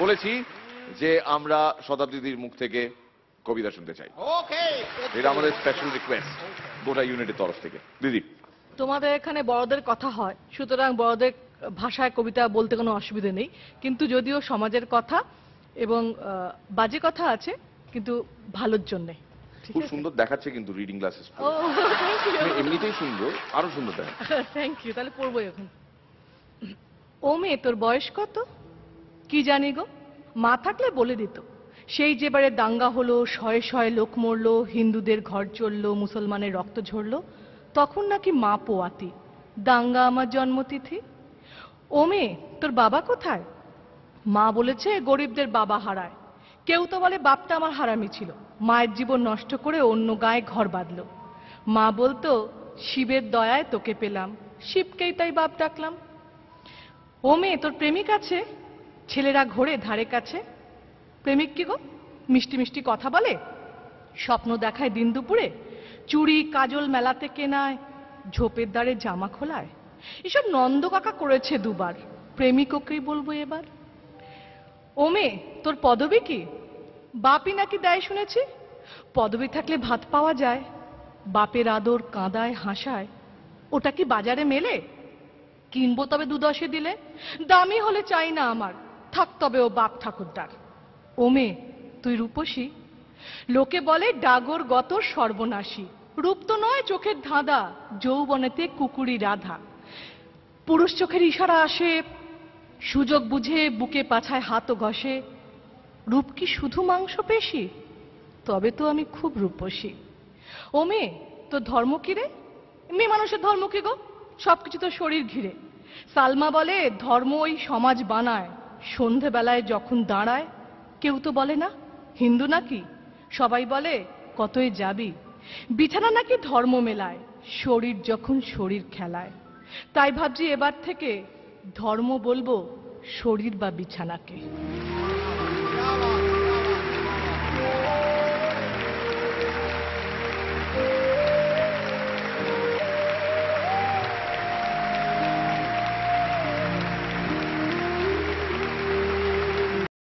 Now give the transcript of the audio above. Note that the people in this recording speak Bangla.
বলেছি যে আমরা শতাব্দীর মুখ থেকে কবিতা শুনতে চাই। এটা আমাদের স্পেশাল রিকোয়েস্ট গোটা ইউনিটের তরফ থেকে। দিদি, তোমাদের এখানে বড়দের কথা হয়, সুতরাং বড়দের ভাষায় কবিতা বলতে কোনো অসুবিধা নেই, কিন্তু যদিও সমাজের কথা এবং বাজে কথা আছে, কিন্তু ভালোর জন্য। খুব সুন্দর দেখাচ্ছে কিন্তু রিডিং গ্লাসেস। ও থ্যাংক ইউ। এমনিতেই সুন্দর, আরো সুন্দর দেখাচ্ছে। Thank you. তাহলে পড়বো এখন। ও মেয়ে, তোর বয়স কত? কি জানি গো, মা থাকলে বলে দিত। সেই যেবারে দাঙ্গা হলো, শয়ে শয়ে লোক মরলো, হিন্দুদের ঘর চললো, মুসলমানের রক্ত ঝরলো, তখন নাকি মা পোয়াতি, দাঙ্গা আমার জন্মতিথি। ও মেয়ে, তোর বাবা কোথায়? মা বলেছে গরিবদের বাবা হারায়। কেউ তো বলে বাপটা আমার হারামি ছিল, মায়ের জীবন নষ্ট করে অন্য গায়ে ঘর বাঁধলো। মা বলতো শিবের দয়ায় তোকে পেলাম, শিবকেই তাই বাপ ডাকলাম। ও মেয়ে, তোর প্রেমিক আছে? ছেলেরা ঘোরে ধারে কাছে। প্রেমিক কি গো? মিষ্টি মিষ্টি কথা বলে, স্বপ্ন দেখায় দিন দুপুরে, চুড়ি কাজল মেলাতে কেনায়, ঝোপের দ্বারে জামা খোলায়। এসব নন্দ কাকা করেছে দুবার, প্রেমিক ওকেই বলবো এবার। ও মেয়ে, তোর পদবী কি? বাপই নাকি দেয় শুনেছি। পদবী থাকলে ভাত পাওয়া যায়, বাপের আদর কাঁদায় হাসায়, ওটা কি বাজারে মেলে? কিনবো তবে দুদশে দিলে, দামি হলে চাই না আমার, থাক তবে ও বাপ ঠাকুরদার। ও মেয়ে, তুই রূপসী? লোকে বলে ডাগর গতর সর্বনাশী, রূপ তো নয় চোখের ধাঁধা, যৌবনেতে কুকুরি রাধা। পুরুষ চোখের ইশারা আসে, সুযোগ বুঝে বুকে পাছায় হাতও ঘষে। রূপ কি শুধু মাংস পেশি? তবে তো আমি খুব রূপসী। ও মেয়ে, তোর ধর্ম কি রে? মেয়ে মানুষের ধর্ম কি গো? সবকিছু তো শরীর ঘিরে। সালমা বলে ধর্ম ওই সমাজ বানায়, সন্ধেবেলায় যখন দাঁড়ায়। কেউ তো বলে না হিন্দু নাকি, সবাই বলে কতই যাবি। বিছানা নাকি ধর্ম মেলায়, শরীর যখন শরীর খেলায়। তাই ভাবছি এবার থেকে ধর্ম বলবো শরীর বা বিছানাকে।